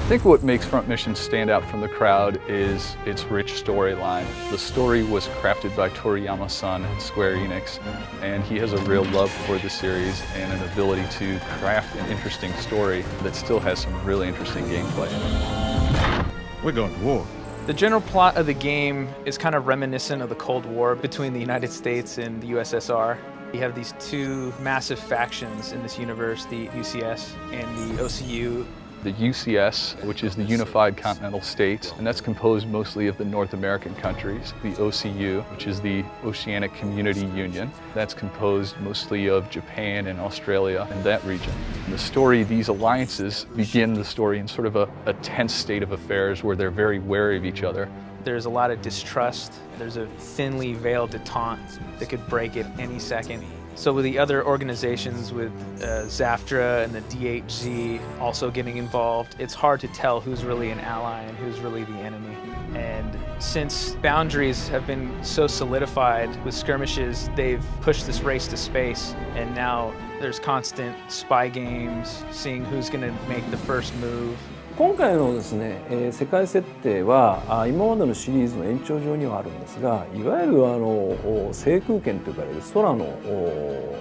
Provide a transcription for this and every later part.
I think what makes Front Mission stand out from the crowd is its rich storyline. The story was crafted by Toriyama-san at Square Enix, and he has a real love for the series and an ability to craft an interesting story that still has some really interesting gameplay. We're going to war. The general plot of the game is kind of reminiscent of the Cold War between the United States and the USSR. You have these two massive factions in this universe, the UCS and the OCU. The UCS, which is the Unified Continental States, and that's composed mostly of the North American countries. The OCU, which is the Oceanic Community Union, that's composed mostly of Japan and Australia and that region. In the story, these alliances begin the story in sort of a tense state of affairs where they're very wary of each other. There's a lot of distrust. There's a thinly veiled detente that could break at any second. So with the other organizations, with ZAFTRA and the DHZ also getting involved, it's hard to tell who's really an ally and who's really the enemy. And since boundaries have been so solidified with skirmishes, they've pushed this race to space, and now there's constant spy games, seeing who's going to make the first move. 今回のですね、世界設定は今までのシリーズの延長上にはあるんですが、いわゆる制空権と呼ばれる空の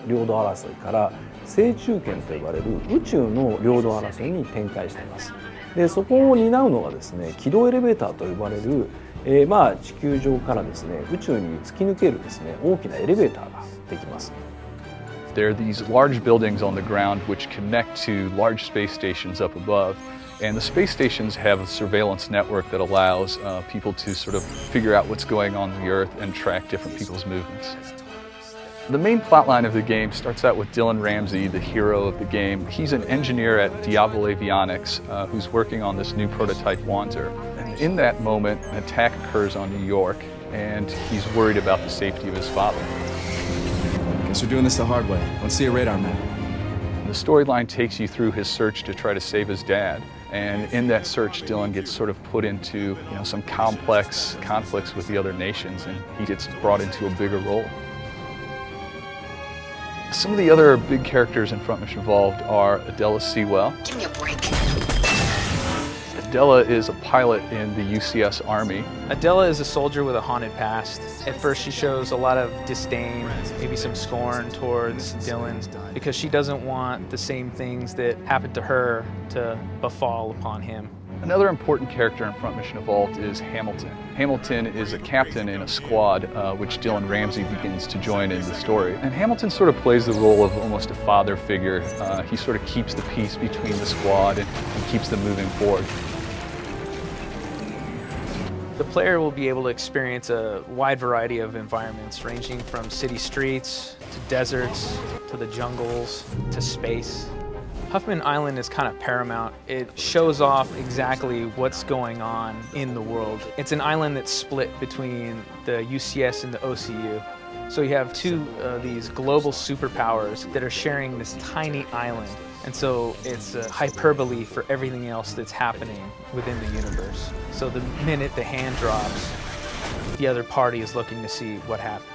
領土争いから制中権と呼ばれる宇宙の領土争いに展開しています。で、そこを担うのがですね、軌道エレベーターと呼ばれる、地球上からですね、宇宙に突き抜けるですね、大きなエレベーターができます。There are these large buildings on the ground which connect to large space stations up above. And the space stations have a surveillance network that allows people to sort of figure out what's going on the Earth and track different people's movements. The main plotline of the game starts out with Dylan Ramsey, the hero of the game. He's an engineer at Diablo Avionics who's working on this new prototype Wanzer. And in that moment, an attack occurs on New York, and he's worried about the safety of his father. Guess we're doing this the hard way. Let's see a radar map. The storyline takes you through his search to try to save his dad. And in that search, Dylan gets sort of put into some complex conflicts with the other nations, and he gets brought into a bigger role. Some of the other big characters in Front Mission involved are Adela Sewell. Give me a break. Adela is a pilot in the UCS Army. Adela is a soldier with a haunted past. At first she shows a lot of disdain, maybe some scorn towards Dylan, because she doesn't want the same things that happened to her to befall upon him. Another important character in Front Mission Evolved is Hamilton. Hamilton is a captain in a squad which Dylan Ramsey begins to join in the story. And Hamilton sort of plays the role of almost a father figure. He sort of keeps the peace between the squad and keeps them moving forward. The player will be able to experience a wide variety of environments, ranging from city streets, to deserts, to the jungles, to space. Huffman Island is kind of paramount. It shows off exactly what's going on in the world. It's an island that's split between the UCS and the OCU. So you have two of these global superpowers that are sharing this tiny island. And so it's a hyperbole for everything else that's happening within the universe. So the minute the hand drops, the other party is looking to see what happened.